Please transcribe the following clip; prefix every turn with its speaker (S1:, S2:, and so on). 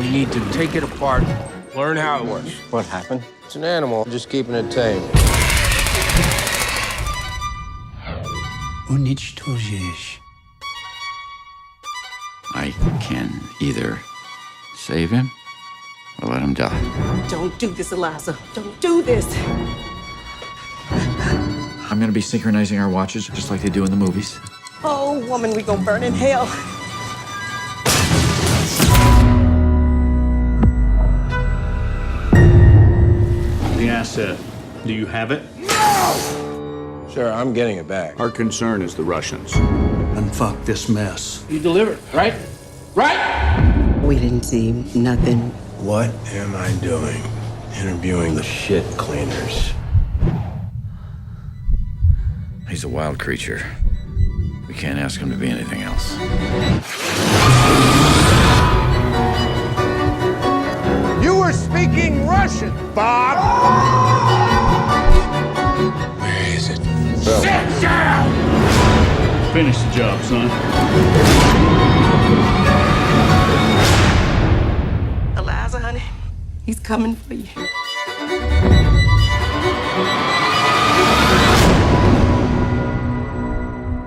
S1: We need to take it apart, learn how it works.
S2: What happened?
S1: It's an animal, just keeping it tame.
S3: Unичтожишь.
S4: I can either save him or let him die.
S5: Don't do this, Eliza. Don't do this.
S6: I'm gonna be synchronizing our watches just like they do in the movies.
S5: Oh, woman, we gonna burn in hell.
S7: The asset. Do you have it?
S1: Sure, I'm getting it back.
S7: Our concern is the Russians.
S3: And fuck this mess.
S1: You delivered, right? Right?
S5: We didn't see nothing.
S1: What am I doing? Interviewing the shit cleaners.
S4: He's a wild creature. We can't ask him to be anything else.
S1: You were speaking Russian, Bob! Where is it? Sit down!
S7: Finish the job, son.
S5: Eliza, honey, he's coming for you.